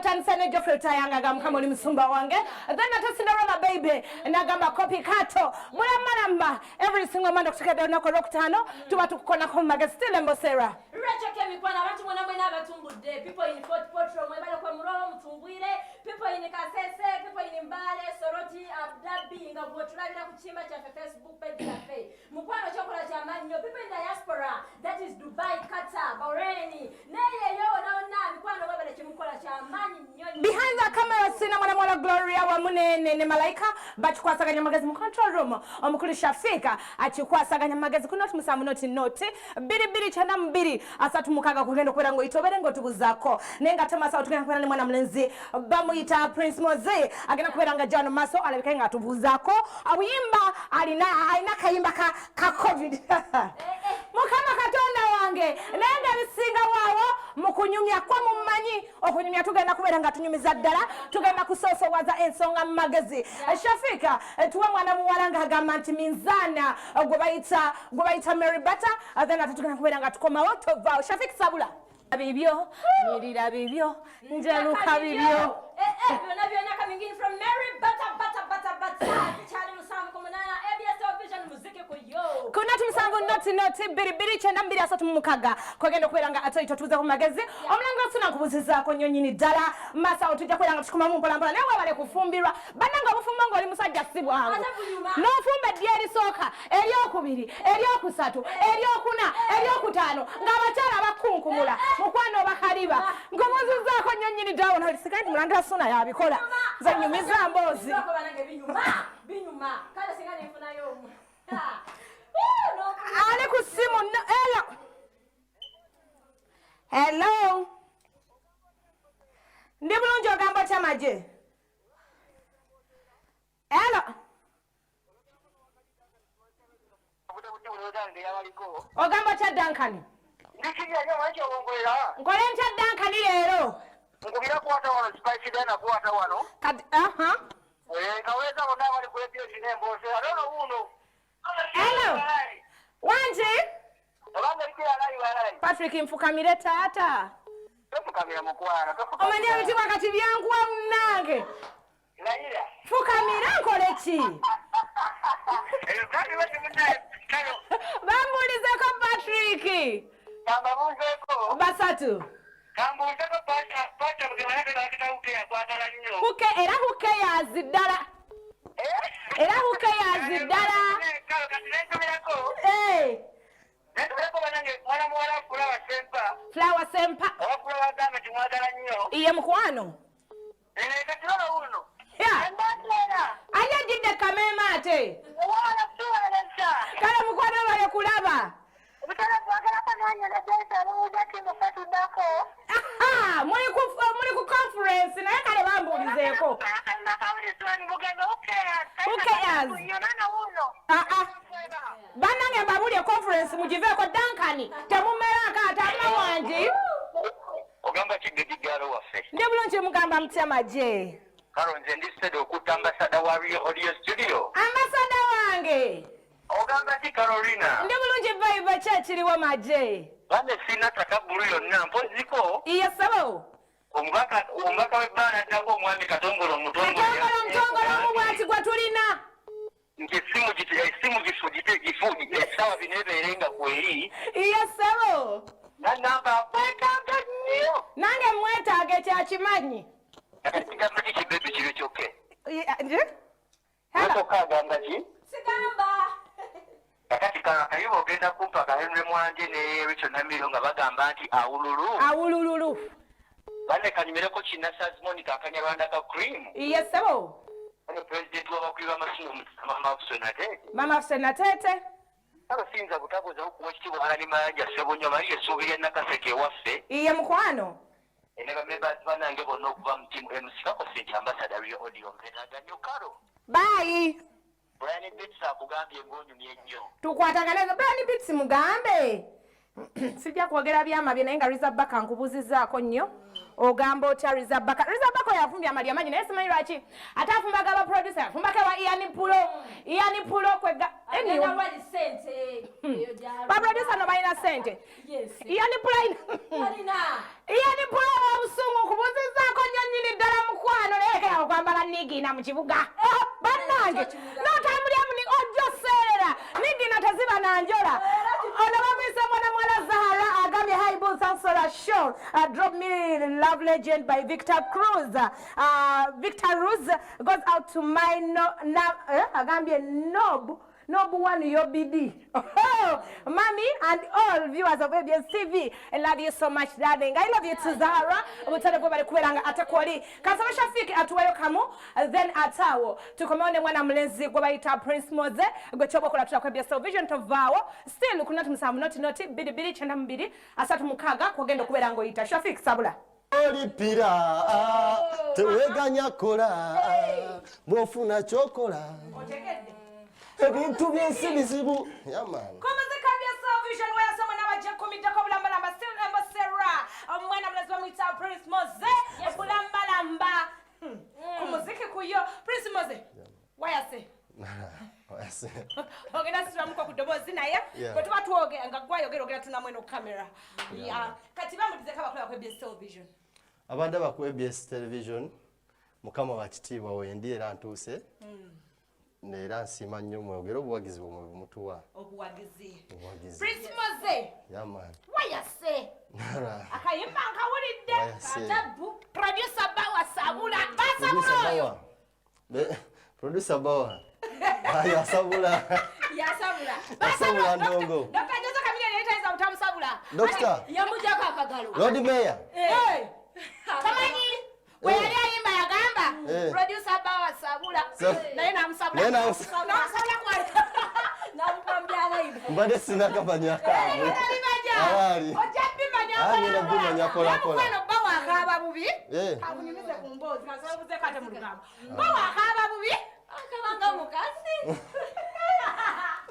twatandise ne Geoffrey Tayanga gamba oli musumba wange then ate Cinderella baby nagamba copycat mulamalamba every single Monday kutoka na kwa Rocktano tuba tukukona ko magazine still Emboseera Racha kemikwana abantu mwana mwena abatumbudde people in Fort Portrait mwebale kwa Murowo Mutumbwire people in Kasese people in Mbale Soroti Abdabi nga bwotulabira ku chimba cha Facebook page cafe mukwano chokola cha manyo people in diaspora that is Dubai Qatar Bahrain neye yo naona mikwano mwebale chimukola cha manyi nyonyi behind the camera sina mwana Gloria wa munene ne malaika bachikwasaganya magazine mu control room omukulisha fika achikwasaganya magazine kunoti musamu noti biri chana mbiri asatu mukaga kugenda kwera ngo itobere ngo tubuzako nenga tamasa utugenda kwera ni mwana mlenzi bamuyita Prince Moze agenda kwera nga John Maso alabika nga tubuzako awimba alina kayimba ka covid mukama katonda wange nenga bisinga wawo mukunyumya kwa mumanyi okunyumya tugenda kubera nga tunyumiza ddala tugenda kusoso waza ensonga magazi Shafika tuwa mwana muwalanga agamba nti minzana gwe bayita Mary Butter then atugenda kubera nga tukoma wotovao Shafika sabula bibyo nirira bibyo njeluka bibyo byonna kamingini from Mary Butter chali musanvu kumunana ABS television muziki ku yo kuna tumusanvu noti biri chenda mbiri asatu mukaga kogenda kwelanga atoito tuza ku magazine omulanga suna kubuziza ko nyonyini dala masa otujja kwelanga tukuma mu mpola newe bale kufumbirwa bananga bufumba ngo oli musajja sibwa hango no fumbe dieri soka eriokubiri eriokusatu eriokuna eriokutano ngabachala bakunkumula mukwano bakaliba ngomuziza ko nyonyini dawo na sikandi mulanda suna yabikola za nyumiza mbozi binyuma kale singane mfuna yo ale kusimu hello ndi bulungi ogamba otya maje hello ogamba otya Dankani nkole ntya Dankani leero nkubira kuwata wano spice dana kuwata wano kati kaweza wona wali kulepyo chine Emboseera lolo uno hello wanje abanga likira alai Patrick mfukamire tata tofukamira mukwana omanya biti wakati byangu wa mnange laira fukamira nkole ki kati wati mnaye kano bambulizeko Patrick kamba bunzeko basatu kambuzeko pacha mgemanake na wakita uke ya kuatala nyo huke era huke ya zidala era huke ya zidala kalo kati neto mirako neto mirako banange mwana mwala flower sempa wakula wagame tumwagala nyo iye mukwano kati lolo uno Emboseera aye jidde kamema ate wala tuwalesa kale mukwano bale kulaba ubitala kuwagala kananya na jesa ujati mfatu ndako muri ku conference naye kale bambuulizeko bannange mbabulye conference mugiveeko Dankani temumerako atama wangi ogamba kigedigalo waffe ndi bulungi mugamba mutya maje kalo nze ndisede okutta ambasada wa Real Audio Studio ambasada wange ogamba ki Carolina ndi bulungi vibe kyekiriwo maje bane sina takabulu yonna mpoziko iye sabo omubaka w'ebbaana addako omwami Katongolo omutongolo omubwati gwe tulina esimu gifugite esawa bino ebeerenga kweri iye sabo nanamba kwetaaga nnyo nange mwetaaga ekyakimanyi kigamba ki kibebi kiro kyokke hello agamba ki sigamba kakati kayiba ogenda kumpa Henry Mwanje ne Rachel Namiro nga bagamba nti awulululu bane kanyumireko kinasa Monica akanyarwanda ka cream iye sabo ano president w'abakulu b'amasomero mama Senatete abasinza butabuza okuwa ekitiibwa Alani Mayanja Ssebunyo Maria Essuubira Nakaseke ewaffe iye mukwano ne bamembers banange bonna okuva mu tiimu emusikako sente ambasada Real Audio mpetaaga nnyo kalo bayi Brian Pitts akugambye ng'onyumye nnyo tukwataganeza Brian Pitts mugambe sijja kwogera byamabye naye nga Rizabaka nkubuzizaako nnyo ogamba otya Rizabaka yafumbya amali amanyi naye simanyi lwaki ate afumbaga abaproducer afumbako wa Ian Pulo kwega baproducer no balina sente Ian Pulo wabusungu nkubuzizaako nnyo kwambala nigina mu kibuga bannange n'otambulira mu ojoseera nigina teziba nanjola ono bamwise mwana mwala Zahara agambye hi boss Ansora show drop me love legend by Victor Cruz Victor Cruz goes out to my agambye Nob one Yobidi. Oh, mommy and all viewers of ABS TV, I love you so much, darling. I love you too, Zahara. Mutane kwa bali kuwelanga atakwali. Kasama Shafiki atuwayo kamu, then atawo. Tukomone mwana mlenzi kwa baita Prince Moze. Gwe chobo kula tuwa kwa ABS Vision tovawo. Still, kunatu msamu noti, bidi, chanda mbidi. Asatu mukaga kwa gendo kuwelango ita. Shafiki, sabula. Olipira, teweganya kola, bwofuna chokola. Ebintu byensi bizibu. Yeah, man. Kumuzika bya Vision waya somo na waje komita bulamba still Emboseera. Omwana mlazi wa mwita Prince Moze bulamba. Kumuziki kuyo Prince Moze. Waya se. Waya se. Ogenda siramuko kudobozi naye. Ko tuba tuoge ngagwayo ogera tuna mweno camera. Yeah. Kati bamudize kabakola kwa ABS Vision. Abanda ba ku ABS television mukama wa kitiibwa wendi era ntuse. Nera nsima nnyo mwogero obuwagizi bwo mutuwa. Obuwagizi. Obuwagizi. Prince Moze. Yeah, man. Waya se. Akayimba nkawulidde. Katabu. Producer Bawa Sabula. Basabula. Producer Bawa. Ya Sabula. Ya Sabula. Basabula ndongo. Dr. Jose Kamili yetayiza utamu Sabula. Doctor. Yamujako akagalo. Lord Mayor. Hey. Kamani. Kwa yali ayimba yagamba. Producer Bawa Sabula. Naye namsabula. Namsabula kwa. Namukwambia live. Mbade sina kabanya kawe. Awali. Ojapi manyako. Nina bima nyakola kola. Mwana Bawa akaba bubi. Akunyumize kumbozi kasababu zekate mu lugamba. Bawa akaba bubi. Akabanga mukasi.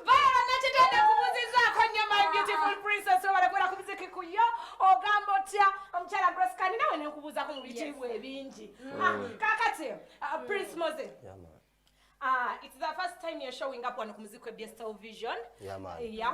Bala natitende kumuziza konyo my beautiful princess walakwera kubiziki kuyo ogambo tya omukyala Grace Kani nawe nenkubuza ko mu bitibwe ebingi. Kakati Prince Moze. Yeah, man. It's the first time you're showing up on Muziki ABS Television. Yeah, man. Yeah.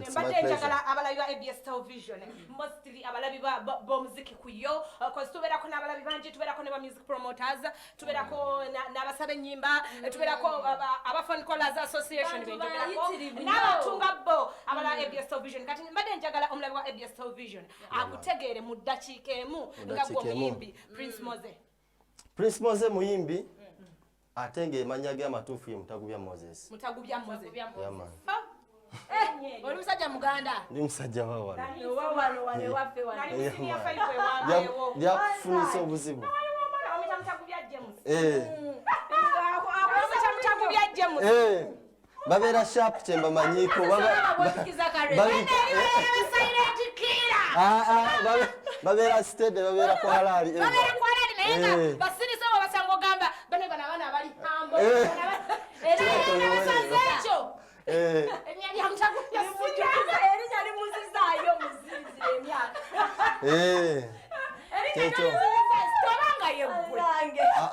Mbadde njagala abalabi ba ABS Television. Mostly abalabi ba muziki kuyo. Cause tubeerako n'abalabi bangi, tubeerako ne ba music promoters, tubeerako n'abasaba ennyimba, tubeerako aba Phone Callers Association benjogerako. N'abatunga bo abala ABS Television. Kati mbadde njagala omulabi wa ABS Television akutegeere mu ddakiika emu nga gwe omuyimbi Prince Moze. Prince Moze muyimbi. Atenge emanya ge amatuufu ye Mutagubya Moses. Mutagubya Moses. Yeah, man. Oli musajja muganda. Ndi musajja wa wano. Wano wale waffe wano. Nali senior 5 we wangewo. Ya kufunisa obuzibu. Omita Mutagubya James. Mutagubya James. Babeera sharp chemba manyiko. Babeera steady, babeera kwa halali. Babeera kwa halali naye basini sawa basango gamba bane bana abana abali hambo. Era basanzecho. Emyali amutagubya sijaza erinya ali muzizayo muzizi emyali. Checho. Tobanga yegwe.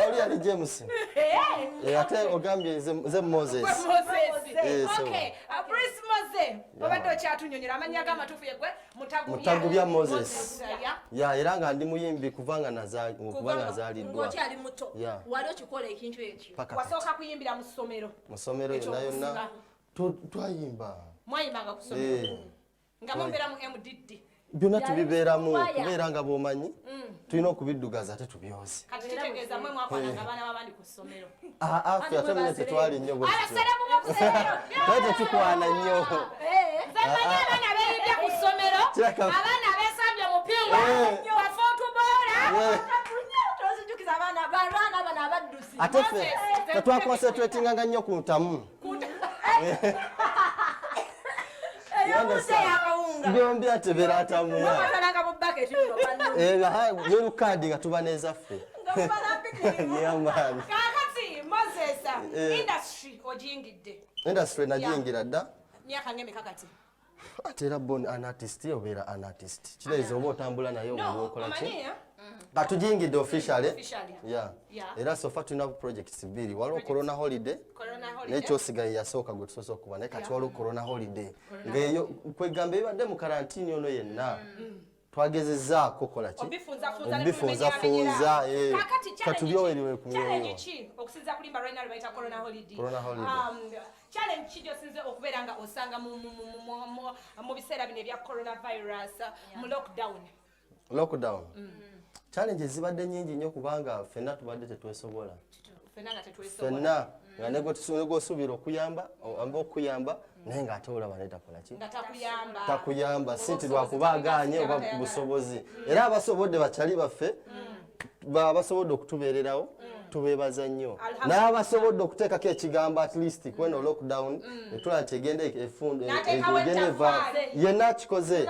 Oli ali James. Ate ogambye ze Moses. Okay, Prince Moze. Obadde okyatunyonyera amanya g'amatuufu yegwe Mutagubya Moses. Ya era nga ndi muyimbi kubanga nazaliddwa. Ngokyali muto. Wali okikola ekintu ekyo. Wasooka kuyimbira mu ssomero. Mu ssomero yonna twayimba. Mwayimbanga ku ssomero. Nga mubeera mu MDD. Byonna tubibeeramu kubeera nga bw'omanyi tulina okubiddugaza ate tubyoze. Kati kitegeeza mmwe mwakolanga abaana b'abandi ku ssomero. Ffe ate mune tetwali nnyo bwe abaseramu mu ssomero. twali tetukwana nnyo. Zamanya abaana beeyibya ku ssomero, abaana beesambye omupingo, bafootuboora. Tozijukiza abaana balwana abana abaddusi. Ate ffe tetwakonsentratinganga nnyo ku ntamu. Byombi atebera atamuya. Batalanga mu bucket bino. N'olukaadi nga tuba nezaffe. Kaakati Moses, industry ogiyingidde. Industry nagiyingira dda. Myaka ng'emeka kati? Ate era bon an artist obeera an artist. Kirowooza oba otambula naye oba okola ki? Nga tugiyingidde officially. Yeah. Era sofa tulina projects bbiri. Waliwo corona holiday. N'ekyosigaye yasooka gwe tusoose okuba naye kati waliwo corona holiday. Ng'eyo kwegamba ebadde mu karantini ono yenna. twagezezzaako kola ki obifunza katulyoeriwe ku mwoyo okusinza kulimba right now baita corona holiday challenge kijo sinze okubeera nga osanga mu biseera bino ebya coronavirus mu lockdown challenge zibadde nyingi nnyo kubanga ffenna tubadde tetwesobola ffenna nga negosuubira okuyamba naye ng'ate olaba naye takola ki takuyamba sinti lwakubaaganye oba busobozi era abasobodde bakyali baffe basobodde okutubeererawo tubeebaza nnyo n'abasobodde okuteekako ekigambo at least kweno lockdown netula nti egenda eva yenna akikoze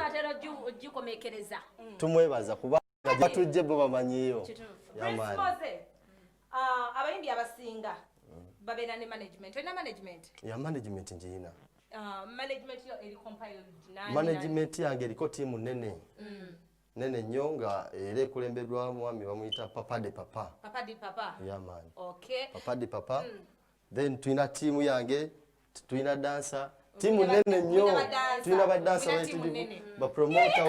tumwebaza kubanga batujje bo bamanyiyo yamaani abayimbi abasinga babeera ne management olina management ya management njirina management yo eri compiled management yange eriko tiimu nene nnyo nga era ekulembeddwa mwami bamuyita papa de papa yamaani papa de papa then tulina tiimu yange tulina dansa tiimu nene nnyo tulina badansa bapromota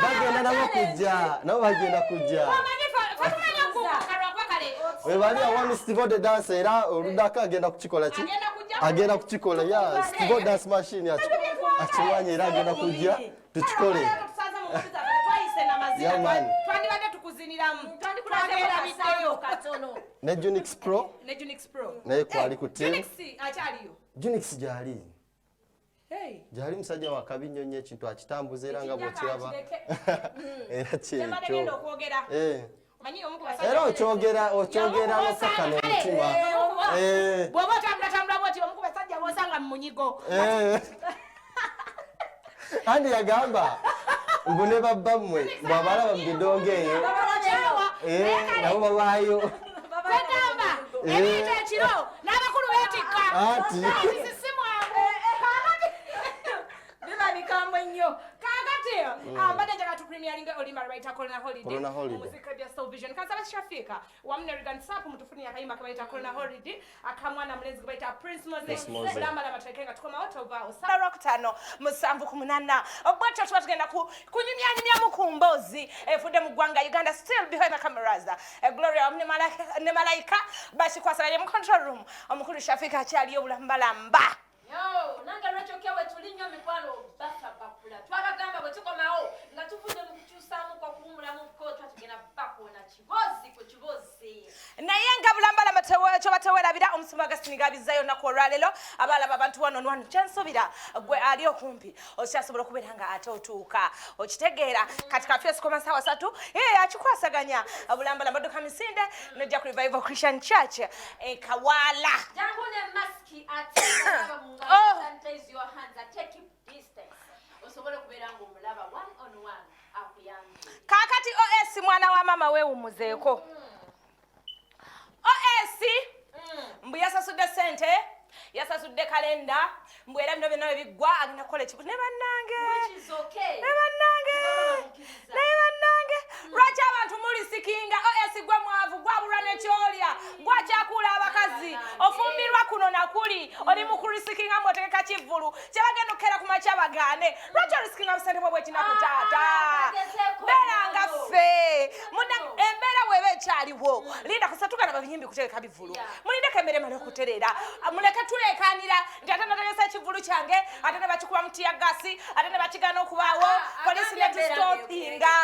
bagenda nabo kujja webali awani Steve de dance era oludaka agenda kukikola ya Steve dance machine akimanyi era agenda kujja tukikole yamani ne Junix Pro naye kwali ku team Junix gyali musajja wakabi nnyo nnyo ekintu akitambuza era nga bw'okiraba era kyekyo era okyogera n'osaka n'omutima bw'oba otambula bwoti omukuba sajja bw'osanga mu munyigo andi yagamba mbu ne babbammwe bw'abalaba mu bidongo eyo nabo babaayo bagamba ebiyita ekiro n'abakulu beetikka bikamwe nnyo kakati mbadde njagala tupremieringe olima lwaita corona holiday muziki bya television kansaba Shafika wamu ne Regan Sapu mutufunira akayimba kabaita corona holiday akamwana mulenzi kabaita Prince Moses bulambala matekenga tukoma otova osala rokutano musanvu kumunana obwacho twatugenda kunyumya mu kumbozi efude mu gwanga Uganda still behind the cameras Gloria ne malaika bashi kwasala mu control room omukulu Shafika akyali obulambalamba nanga lwekyo kewe tulinyo mikwano bakula twagagamba bwe tukomawo nga tuvude mu kukyusaamu kwa kuwumulamu kotwa tugenda bakona kibozi ku kibozi naye nga bulambala matewekyo batewerabira omusimu Augustine gabizayo naku olwaleero abalaba abantu wano kyensuubira gwe ali okumpi okyasobola okubeera nga ate otuuka okitegeera kati kafeesi koma ssaawa 3 akikwasaganya bulambala maduka misinde nojja ku Revival Christian Church Kawaala jangu ne maski ate sanitize your hands and take distance osobole kubeera nga omulaba one on one akuyambe kakati OS mwana wa mama weewumuzeeko OS mbu yasasudde sente yasasudde kalenda mbu era bino byonna biggwa agenda kukola ekibu ne bannange lwaki abantu mulisikinga OS gwe mwavu gwabulwa nekyolya gwakyakula abakazi ofumbirwa kuno nakuli oli mukulisikinga mwotegeka kivulu kyebagenda okukera ku makya bagaane lwaki olisikinga busente bwe bwekinaku taata beeranga ffe embeera bweba ekyaliwo linda kusatugana babiyimbi kutegeka bivulu mulindeko emmere male okuterera muleke tuleekaanira nti ate nategesa ekivulu kyange ate ne bakikuba mu tiyagasi ate ne bakigana okubaawo polisi ne tustopinga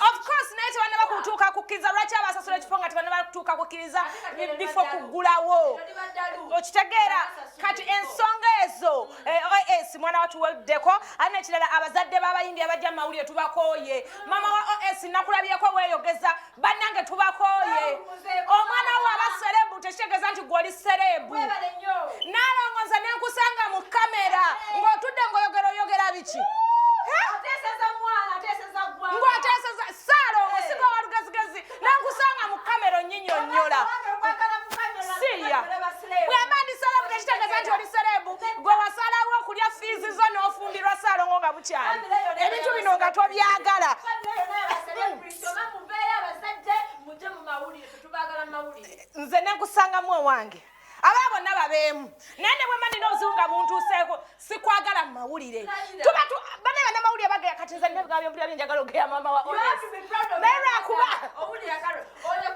of course naye tebanne bakutuuka kukkiriza lwaki abasasula ekifo nga tebanne batuuka kukkiriza bifo kuggulawo okitegeera kati ensonga ezo OS mwana wa tuweddeko alina ekirala abazadde b'abayimbi abajja mu mawulire tubakooye mama wa OS nakulabyeko weeyogeza bannange tubakooye omwana wo aba serebu tekitegeeza nti gw'oli serebu naalongoza nenkusanga mu kamera ng'otudde ng'oyogera biki ng'oteeseza saalongo siga walugezigezi nenkusanga mu kamera onyinyonnyola siya bwemba ndi serebu tekitegeeza nti oli serebu gwe wasalawo okulya fiizi zo n'ofumbirwa saalongo nga bukyali ebintu bino nga tobyagala nze nenkusangamu owange ababo nababemu nene bwe mani nozunga muntu useko sikwagala mawulire tuba bane bana mawulire bagaya katinza ne bwabyo mpira njagalo geya mama wa Mera kuba owulira karo oyo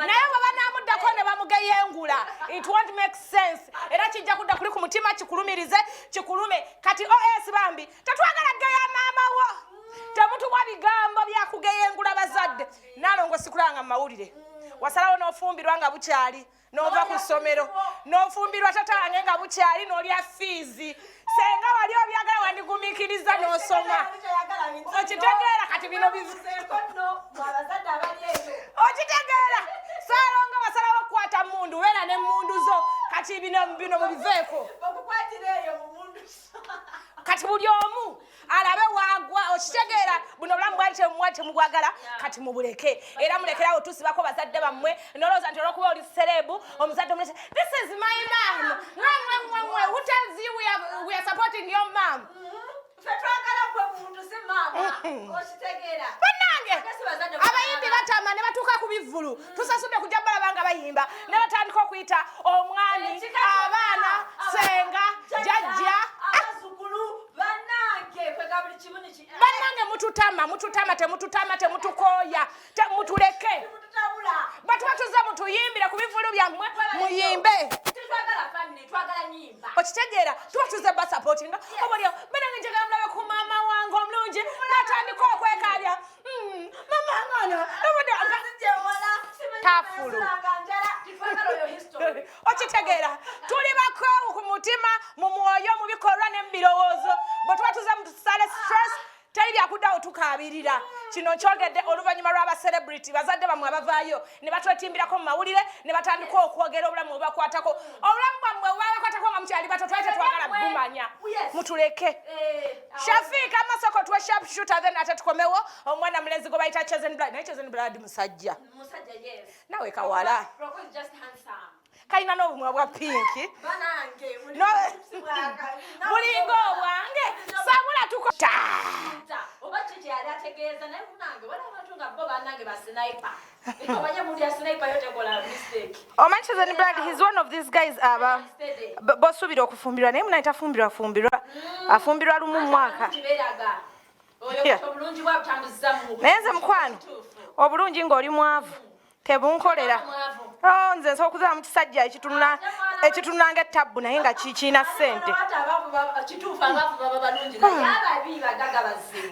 naye bwe banamuddako ne bamugeyengula it won't make sense era kijja kudda kuli ku mutima kikulumirize kikulume kati OS bambi tetwagala geya mama wo temutuwa bigambo byakugeyengula bazadde nalongo sikulanga mawulire wasalawo n'ofumbirwa nga bukyali n'ova ku ssomero n'ofumbirwa tata wange nga bukyali n'olya fiizi senga wali obyagala wandigumiikiriza n'osoma okitegeera kati bino okitegeera saalonga wasalawo okukwata mundu beera ne mundu zo kati bino mubiveeko kati buli omu alabe wagwa okitegeera buno bulamu bwali temubwagala kati mubuleke era mulekerawo tusibako bazadde bammwe nolowooza nti olwokuba oli serebu omuzadde omulese this is my mom who tells you we are supporting your mom bannange abayimbi batama ne batuuka ku bivulu tusasudde kujja balabanga bayimba ne batandika okuyita omwami abaana senga jajja bannange mututama temutukooya temutuleke batuba tuze mutuyimbire ku bivulu byammwe muyimbe okitegeera tuba tuze basapootinga obalio bannange njagala mulabe ku maama wange omulungi natandika okwekabya mama tafulu okitegeera tuli bakoowu ku mutima mu mwoyo mu bikolwa ne mu birowoozo bwe tuba tuze mutusale stress teri byakuddawo tukaabirira kino kyogedde oluvannyuma lw'abacelebrity bazadde bamwe abavaayo ne batwetimbirako mu mawulire ne batandika okwogera obulamu bubakwatako obulamu bwammwe bubabakwatako nga mukyali bato twali tetwagala bumanya mutuleke Shafika amasoko tuwe sharp shooter then ate tukomewo omwana mulenzi go bayita Chosen Blood naye Chosen Blood musajja yes nawe kawala Rocco is just handsome kalina n'obumwa bwa pinki banange mulingo wange sabula tukota oba kiki yali ategeeza naye munange wala abantu nga bo bannange ba sniper ekobanye muntu ya sniper yote kola mistake omanyi Chosen Blood he's one of these guys aba bosuubira okufumbirwa naye munaita fumbirwa afumbirwa lumu mu mwaka naye nze mukwano obulungi ng'oli mwavu tebunkolera nze nsobola okuzala mu kisajja ekitunula ng'ettabbu naye nga kiina ssente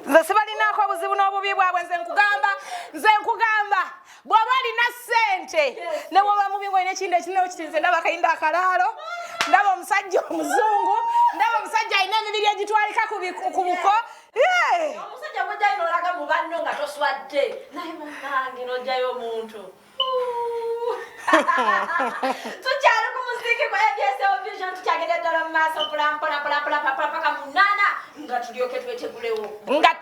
nze sibalinaako obuzibu n'obubi bwabwe nze nkugamba bw'oba alina ssente ne bw'oba mubi ng'olina ekintu ekirinawo kiti nze ndaba akayinda akalaalo ndaba omusajja omuzungu ndaba omusajja alina emibiri egitwalika ku buko omusajja gwojjayo n'olaga mu banno nga toswadde naye munange n'ojjayo omuntu tukyali ku muziki kwa ABS Vision tukyagenda ddala mu maaso mpola paka munana nga tulyoke twetegulewo nga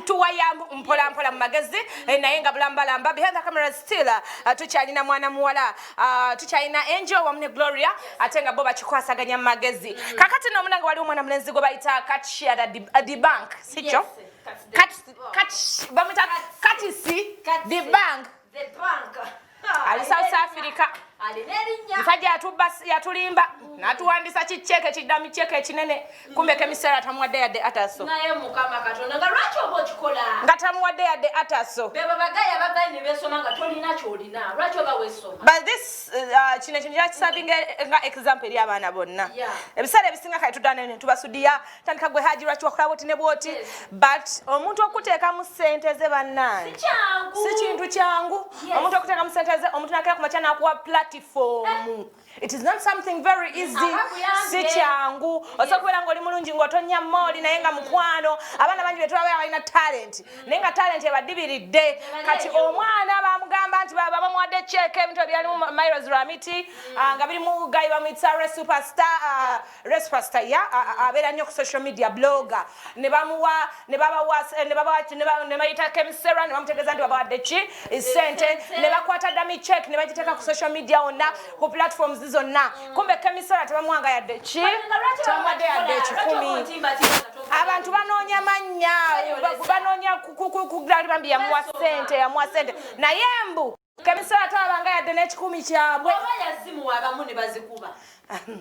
tuwaya mpola mu magezi naye nga bulambalamba behind the camera still tukyalina mwana muwala tukyalina Angel wamu ne Gloria ate nga bo bakikwasaganya mu magezi kakati n'omunange waliwo omwana mulenzi gwe bayita Katshia the bank sikyo bamwita Katisi the bank ali South Africa musajja yatulimba natuwandisa kiceeke kiddamu kiceeke ekinene kumbe kemiseera tamuwadde yadde ataso naye mukama katonda nga lwaki oba okikola nga tamuwadde yadde ataso beba bagaya bagayi ne beesoma nga tolina kyolina lwaki oba weesoma but this kino ekintu kyakisabinga nga example eri abaana bonna ebiseera ebisinga kale tuddaane ne tubasudiya tandika gwe haji lwaki wakola bwoti ne bwoti but omuntu okuteekamu ssente ze bannange si kintu kyangu omuntu okuteekamu ssente ze omuntu nakera ku makya n'akuwa platform it is not something very easy si kyangu osobola okubeera ng'oli mulungi ng'otonya mooli naye nga mukwano abaana bangi betulaba balina talent naye nga talent ebadibiridde kati omwana bamugamba nti baba bamuwadde cheeke ebintu ebyalimu Myros Ramiti nga biri mu guy bamuyitsa Superstar abeera nnyo ku social media blogger ne bayita Kemisera ne bamutegeeza nti babawadde ki ssente ne bakwata dami check ne bagiteeka ku social media wonna ku platforms zonna kumbe Kemisera tebamuwanga yadde ki tamuwadde yadde ekikumi abantu banoonya mannya banoonya kugali bambi yamuwa ssente naye mbu Kemisera twabanga yadde n'ekikumi kyabwe essimu abamu ne bazikuba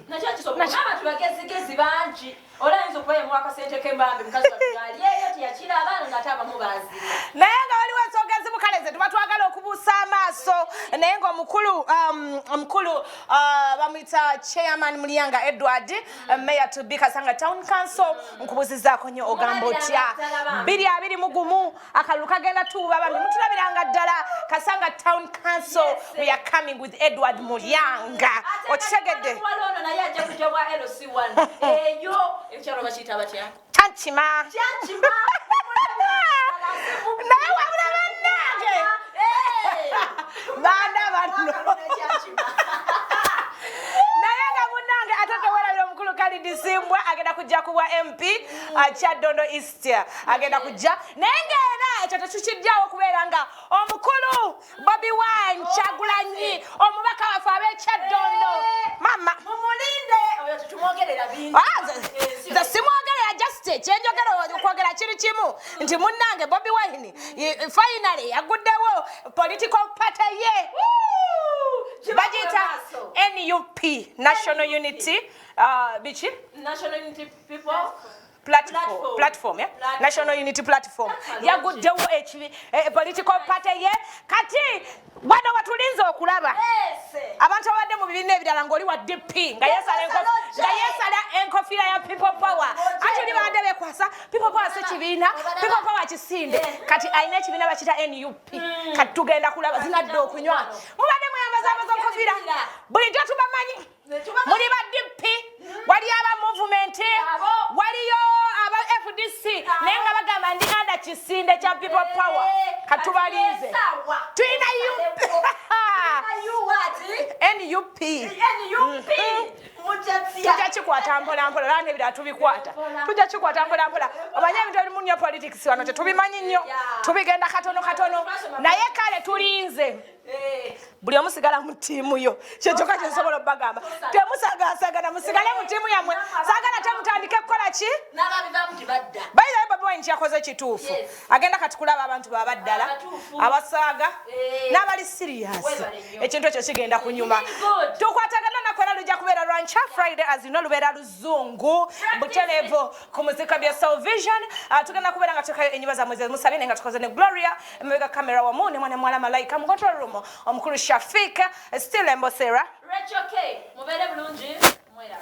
nakyo kisobola abantu bagezigezi bangi olayinza okubayemu akasente k'embambi mukazi watuyali eyo teyakiraba ng'ate abamu baazirya naye nga waliwo ensonga ezimu kale ze tuba twagala okubuusa amaaso naye ng'omukulu bamuyita chairman Mulyanga Edward mayor to be Kasanga Town Council nkubuuzizaako nnyo ogamba otya 2021 akalulu kagenda tuuba bambi mutulabiranga ddala Kasanga Town Council we are coming with Edward Mulyanga okitegedde ono naye ajja kujja bwa LC1 eyo ekyalo bakiyita batya Kyankima naye wabula bannange banda banno naye nga munnange ate tewerabira omukulu Khalid Simbwa agenda kujja kubwa MP Kyaddondo East agenda kujja naye ng'era ekyo tekikijjawo okubeera nga omukulu Bobi Wine Kyagulanyi omubaka waffe ab'Ekyaddondo mama mumulinde oyo tetumwogerera bingi nze simwogerera just kyenjogera okwogera kiri kimu nti munnange Bobi Wine finally yaguddewo political party ye bagiyita NUP National Unity bichi National Unity People platform yeah? National Unity Platform yaguddewo political party ye kati wano watulinze okulaba abantu abadde mu bibiina ebirala ng'oli wa DP nga yeesala enkofiira ya People Power ati oli badde bekwasa People Power si kibiina People Power kisinde kati alina ekibiina bakita NUP kati tugenda kulaba zinadde okunywa mubadde mweyambaza enkofiira bulijjo tubamanyi muli ba DP wali aba movement waliyo aba FDC naye nga bagamba ndi anda kisinde kya People Power katubalinze tulina NUP tujja kikwata mpola mpola lana ebirala tubikwata tujja kikwata mpola mpola omanye ebintu ebimu nnyo politics wano tetubimanyi nnyo tubigenda katono naye kale tulinze buli omu sigala mu ttiimu yo kyekyoka kyensobola obbagamba temusagasagana musigale mu ttiimu yammwe saagala temutandike kukola ki bayizayo Bobi Wine kyakoze kituufu agenda kati kulaba abantu babaddala abasaaga n'abali serious ekintu ekyo kigenda kunyuma tukwatagana nakola lujja kubeera lwancha Friday azino lubeera luzungu butelevo ku muzika bya Salvation tugenda kubeera nga tukayo enyiba za mwezi musabe nenga tukoze ne Gloria emebega kamera wamu ne mwana mwala malaika mu control room omukulu Shafika still Emboseera Rachel K mubere bulungi mwera